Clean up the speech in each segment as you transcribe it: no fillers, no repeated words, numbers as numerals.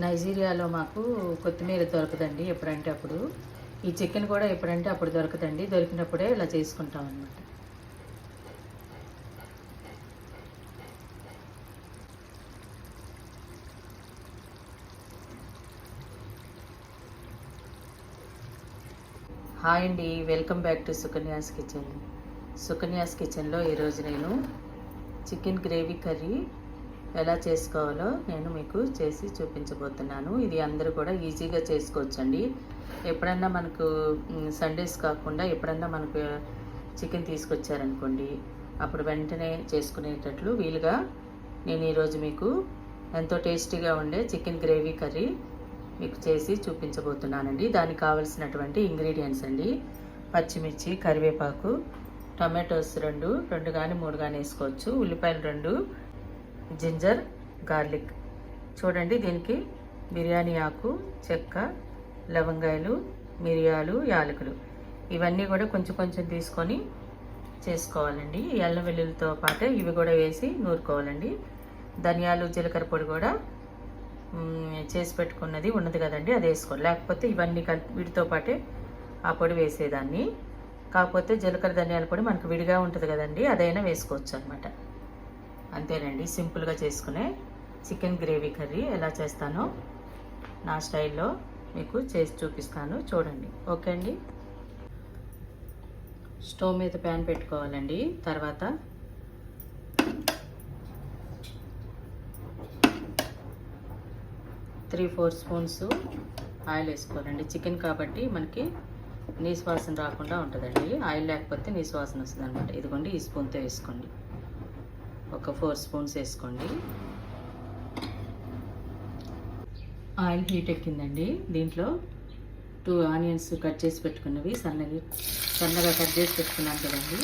నైజీరియాలో మాకు కొత్తిమీర దొరకదండి ఎప్పుడంటే అప్పుడు. ఈ చికెన్ కూడా ఎప్పుడంటే అప్పుడు దొరకదండి. దొరికినప్పుడే ఇలా చేసుకుంటాం అన్నమాట. హాయ్ అండి, welcome back to Sukanya's kitchen. Sukanya's కిచెన్లో ఈరోజు నేను చికెన్ గ్రేవీ కర్రీ ఎలా చేసుకోవాలో నేను మీకు చేసి చూపించబోతున్నాను. ఇది అందరూ కూడా ఈజీగా చేసుకోవచ్చండి. ఎప్పుడన్నా మనకు సండేస్ కాకుండా ఎప్పుడన్నా మనకు చికెన్ తీసుకొచ్చారనుకోండి, అప్పుడు వెంటనే చేసుకునేటట్లు వీలుగా నేను ఈరోజు మీకు ఎంతో టేస్టీగా ఉండే చికెన్ గ్రేవీ కర్రీ మీకు చేసి చూపించబోతున్నానండి. దానికి కావలసినటువంటి ఇంగ్రీడియంట్స్ అండి: పచ్చిమిర్చి, కరివేపాకు, టమాటోస్ రెండు కానీ 3 కానీ వేసుకోవచ్చు, ఉల్లిపాయలు 2, జింజర్ గార్లిక్. చూడండి, దీనికి బిర్యానీ ఆకు, చెక్క, లవంగాయలు, మిరియాలు, యాలకులు ఇవన్నీ కూడా కొంచెం కొంచెం తీసుకొని చేసుకోవాలండి. ఈ అల్లం వెల్లుల్లితో పాటే ఇవి కూడా వేసి నూరుకోవాలండి. ధనియాలు, జీలకర్ర పొడి కూడా చేసి పెట్టుకున్నది ఉన్నది కదండి, అది వేసుకోవాలి. లేకపోతే ఇవన్నీ కలిపి వీటితో పాటే ఆ పొడి వేసేదాన్ని. కాకపోతే జీలకర్ర ధనియాల పొడి మనకు విడిగా ఉంటుంది కదండి, అదైనా వేసుకోవచ్చు అనమాట. అంతేనండి, సింపుల్గా చేసుకునే చికెన్ గ్రేవీ కర్రీ ఎలా చేస్తానో నా స్టైల్లో మీకు చేసి చూపిస్తాను, చూడండి. ఓకే అండి. స్టవ్ మీద ప్యాన్ పెట్టుకోవాలండి. తర్వాత 3-4 స్పూన్స్ ఆయిల్ వేసుకోవాలండి. చికెన్ కాబట్టి మనకి నీసు వాసన రాకుండా ఉంటుందండి. ఆయిల్ లేకపోతే నీసు వాసన వస్తుంది అనమాట. ఇదిగోండి, ఈ స్పూన్తో వేసుకోండి. ఒక 4 స్పూన్స్ వేసుకోండి. ఆయిల్ హీట్ ఎక్కిందండి. దీంట్లో 2 ఆనియన్స్ కట్ చేసి పెట్టుకున్నవి సన్నగా కట్ చేసి పెట్టుకున్నాను కదండి,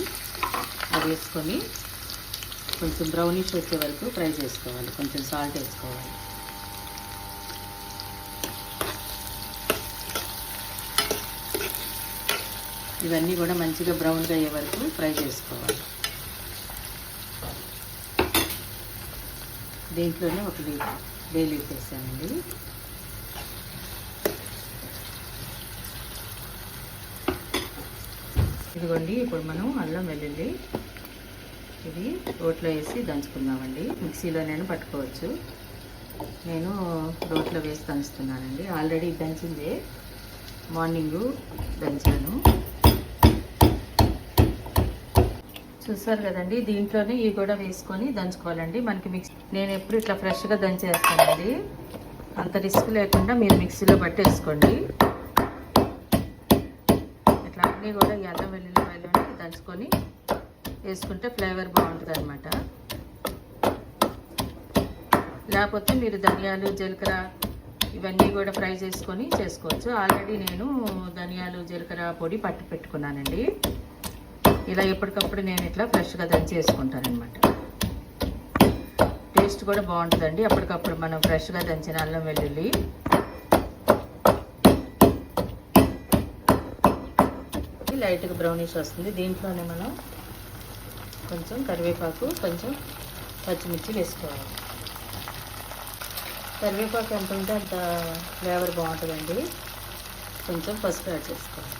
అది వేసుకొని కొంచెం బ్రౌనిష్ వచ్చే వరకు ఫ్రై చేసుకోవాలి. కొంచెం సాల్ట్ వేసుకోవాలి. ఇవన్నీ కూడా మంచిగా బ్రౌన్గా అయ్యే వరకు ఫ్రై చేసుకోవాలి. దీంట్లోనే ఒక బే లీఫ్ వేసానండి. ఇదిగోండి, ఇప్పుడు మనం అల్లం వెల్లుల్లి ఇది రోట్లో వేసి దంచుకుందామండి. మిక్సీలో నేను పట్టుకోవచ్చు, నేను రోట్లో వేసి దంచుతున్నానండి. Already దంచిందే, morning దంచాను. చూసారు కదండి, దీంట్లోనే ఇవి కూడా వేసుకొని దంచుకోవాలండి. మనకి నేను ఎప్పుడు ఇట్లా ఫ్రెష్గా దంచేస్తానండి. అంత రిస్క్ లేకుండా మీరు మిక్సీలో పట్టేసుకోండి. ఇట్లా అన్నీ కూడా ఈ అల్లం వెల్లుల్లిపాయలోనే దంచుకొని వేసుకుంటే ఫ్లేవర్ బాగుంటుంది అనమాట. లేకపోతే మీరు ధనియాలు, జీలకర్ర ఇవన్నీ కూడా ఫ్రై చేసుకొని చేసుకోవచ్చు. ఆల్రెడీ నేను ధనియాలు, జీలకర్ర పొడి పట్టి పెట్టుకున్నానండి. ఇలా ఎప్పటికప్పుడు నేను ఇట్లా ఫ్రెష్గా దంచి వేసుకుంటానమాట. టేస్ట్ కూడా బాగుంటుందండి. అప్పటికప్పుడు మనం ఫ్రెష్గా దంచిన అల్లం వెల్లుల్లి. లైట్గా బ్రౌనిష్ వస్తుంది. దీంట్లోనే మనం కొంచెం కరివేపాకు, కొంచెం పచ్చిమిర్చి వేసుకోవాలి. కరివేపాకు ఎంత ఉంటే అంత ఫ్లేవర్ బాగుంటుందండి. కొంచెం పసుపు యాడ్ చేసుకోవాలి.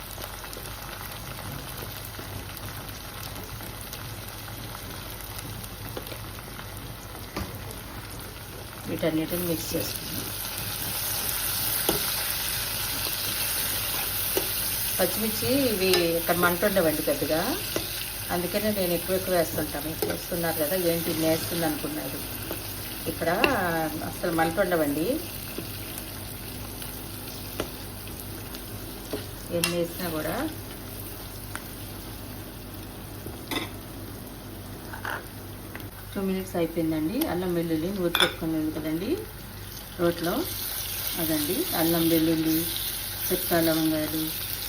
వీటన్నిటిని మిక్స్ చేసుకుందాం. పచ్చిమిర్చి ఇవి ఇక్కడ మంట ఉండవండి పెద్దగా, అందుకనే నేను ఎక్కువ వేస్తుంటాను. ఇప్పుడు వస్తున్నారు కదా, ఏంటి నేస్తుంది అనుకున్నారు. ఇక్కడ అసలు మంట ఉండవండి. ఏం వేసినా కూడా టూ మినిట్స్ అయిపోయిందండి. అల్లం వెల్లుల్లి నూరి పెట్టుకునేది కదండి రోట్లో, అదండి అల్లం వెల్లుల్లి, చెక్క, లవంగాలు,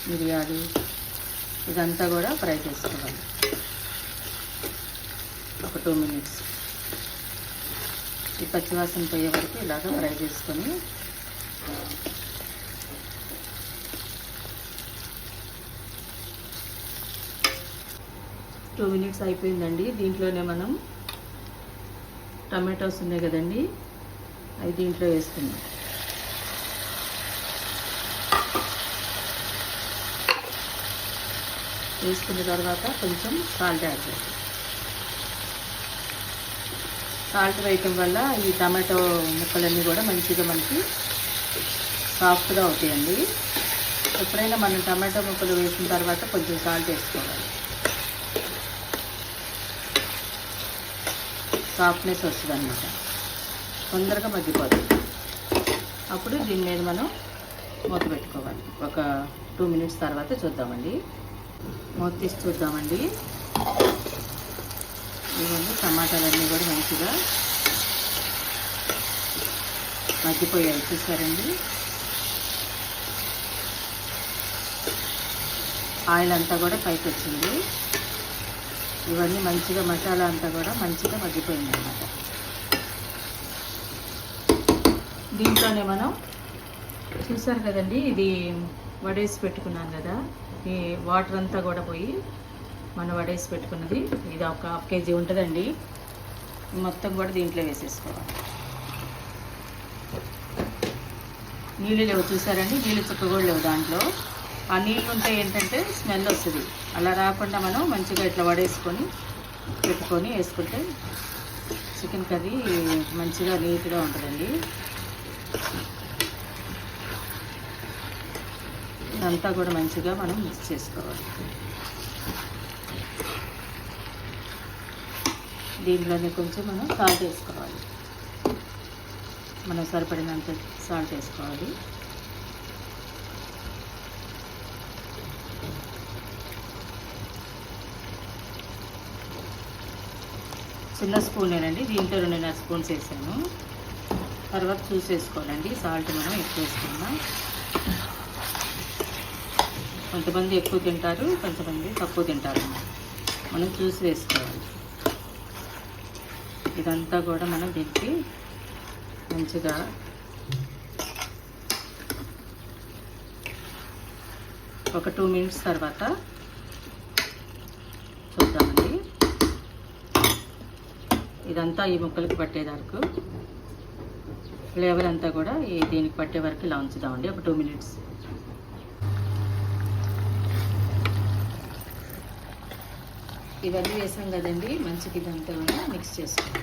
మిరియాలు ఇదంతా కూడా ఫ్రై చేసుకోవాలి. ఒక 2 మినిట్స్ ఈ పచ్చివాసన పోయే వరకు ఇలాగ ఫ్రై చేసుకొని టూ మినిట్స్ అయిపోయిందండి. దీంట్లోనే మనం టమాటోస్ ఉన్నాయి కదండి, అవి దీంట్లో వేసుకుందాం. వేసుకున్న తర్వాత కొంచెం సాల్ట్ యాడ్ చేయాలి. సాల్ట్ వేయటం వల్ల ఈ టమాటో ముక్కలన్నీ కూడా మంచిగా మనకి సాఫ్ట్గా అవుతాయండి. ఎప్పుడైనా మనం టమాటో ముక్కలు వేసిన తర్వాత కొంచెం సాల్ట్ వేసుకోవాలి. సాఫ్ట్నెస్ వస్తుంది అన్నమాట, తొందరగా మగ్గిపోతుంది. అప్పుడు దీని మీద మనం మూత పెట్టుకోవాలి. ఒక 2 మినిట్స్ తర్వాత చూద్దామండి. మూత తీసి చూద్దామండి. ఇవన్నీ టమాటాలన్నీ కూడా మంచిగా మగ్గిపోయాయి, చూసారండి. ఆయిల్ అంతా కూడా పైకి వచ్చింది. ఇవన్నీ మంచిగా మసాలా అంతా కూడా మంచిగా మగ్గిపోయింది అన్నమాట. దీంట్లోనే మనం చూసారు కదండి, ఇది వడేసి పెట్టుకున్నాం కదా, ఈ వాటర్ అంతా కూడా పోయి మనం వడేసి పెట్టుకున్నది ఇది ఒక 1/2 కేజీ ఉంటుందండి. మొత్తం కూడా దీంట్లో వేసేసుకోవాలి. నీళ్ళు లేవు, చూసారండి, నీళ్ళు చుక్క కూడా లేవు దాంట్లో. ఆ నీళ్ళు ఉంటే ఏంటంటే స్మెల్ వస్తుంది. అలా రాకుండా మనం మంచిగా ఇట్లా వడేసుకొని పెట్టుకొని వేసుకుంటే చికెన్ కర్రీ మంచిగా నీట్గా ఉంటుందండి. ఇదంతా కూడా మంచిగా మనం మిక్స్ చేసుకోవాలి. దీంట్లోనే కొంచెం మనం సాల్ట్ వేసుకోవాలి. మనం సరిపడినంత సాల్ట్ వేసుకోవాలి. చిన్న స్పూనేనండి, దీంట్లో 2.5 స్పూన్స్ వేసాను. తర్వాత చూసేసుకోవాలండి, సాల్ట్ మనం ఎక్కువ వేసుకున్నాం. కొంతమంది ఎక్కువ తింటారు, కొంతమంది తక్కువ తింటారు. మనం చూసి వేసుకోవాలి. ఇదంతా కూడా మనం దీనికి మంచిగా ఒక 2 మినిట్స్ తర్వాత చూద్దామండి. ఇదంతా ఈ ముక్కలకి పట్టే వరకు, ఫ్లేవర్ అంతా కూడా దీనికి పట్టే వరకు ఇలా ఉంచుదామండి ఒక 2 మినిట్స్. ఇవన్నీ వేసాం కదండి, మంచిగా ఇదంతా కూడా మిక్స్ చేసుకోండి.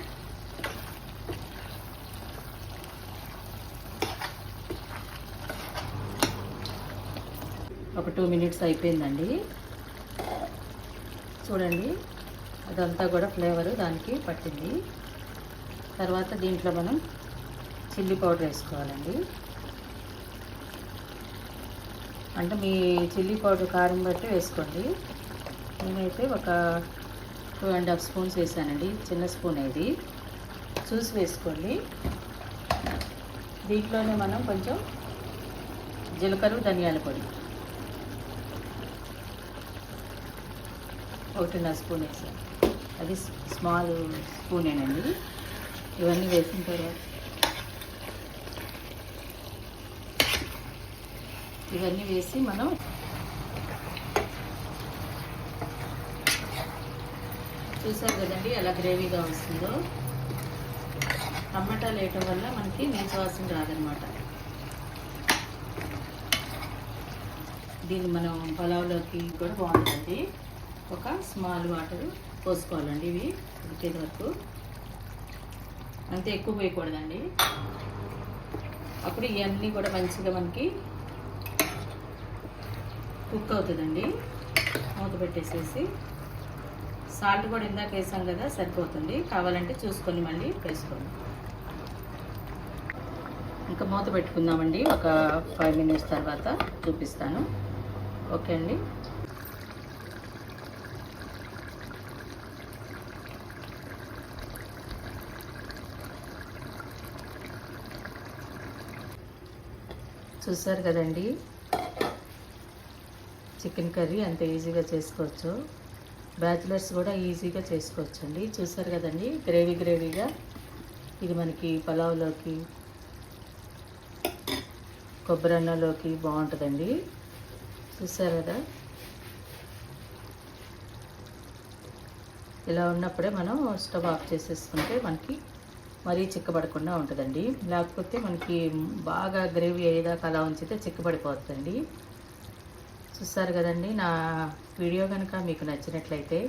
ఒక 2 మినిట్స్ అయిపోయిందండి. చూడండి, అదంతా కూడా ఫ్లేవర్ దానికి పట్టింది. తర్వాత దీంట్లో మనం చిల్లీ పౌడర్ వేసుకోవాలండి. అంటే మీ చిల్లీ పౌడర్ కారం బట్టి వేసుకోండి. నేనైతే ఒక 2.5 స్పూన్స్ వేసానండి, చిన్న స్పూన్ ఇది, చూసి వేసుకోండి. దీంట్లోనే మనం కొంచెం జీలకర్ర ధనియాల పొడి 1.5 స్పూన్ వేసాను, అది స్మాల్ స్పూనేనండి. ఇవన్నీ వేసిన తర్వాత ఇవన్నీ వేసి మనం చూసారు కదండి ఎలా గ్రేవీగా వస్తుందో. టమాటాలు వేయటం వల్ల మనకి నీచు వాసన రాదనమాట. దీన్ని మనం పలావ్లోకి కూడా బాగుంటుంది. ఒక స్మాల్ వాటర్ పోసుకోవాలండి, ఇవి ఉడికేది వరకు. అంతే, ఎక్కువ పోయకూడదండి. అప్పుడు ఇవన్నీ కూడా మంచిగా మనకి కుక్ అవుతుందండి. మూత పెట్టేసేసి సాల్ట్ కూడా ఇందాక వేసాం కదా, సరిపోతుంది. కావాలంటే చూసుకొని మళ్ళీ వేసుకోండి. ఇంకా మూత పెట్టుకుందామండి. ఒక 5 మినిట్స్ తర్వాత చూపిస్తాను. ఓకే అండి. చూసారు కదండి, చికెన్ కర్రీ అంత ఈజీగా చేసుకోవచ్చు. బ్యాచిలర్స్ కూడా ఈజీగా చేసుకోవచ్చు అండి. చూసారు కదండి, గ్రేవీగా ఇది మనకి పలావ్లోకి, కొబ్బరి అన్నంలోకి బాగుంటుందండి. చూసారు కదా, ఇలా ఉన్నప్పుడే మనం స్టవ్ ఆఫ్ చేసేసుకుంటే మనకి మరీ చిక్కబడకుండా ఉంటుందండి. లేకపోతే మనకి బాగా గ్రేవీ అయ్యేదాకా అలా ఉంచితే చిక్కబడిపోతుందండి. చూస్తారు కదండి, నా వీడియో కనుక మీకు నచ్చినట్లయితే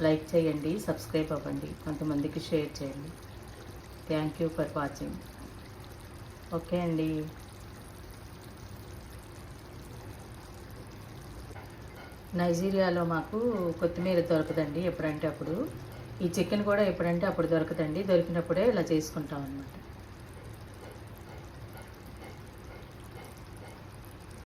లైక్ చేయండి, సబ్స్క్రైబ్ అవ్వండి, కొంతమందికి షేర్ చేయండి. Thank you for watching. Okay అండి. నైజీరియాలో మాకు కొత్తిమీర దొరకదండి ఎప్పుడంటే అప్పుడు. ఈ చికెన్ కూడా ఎప్పుడంటే అప్పుడు దొరకదండి. దొరికినప్పుడే ఇలా చేసుకుంటాం అన్నమాట.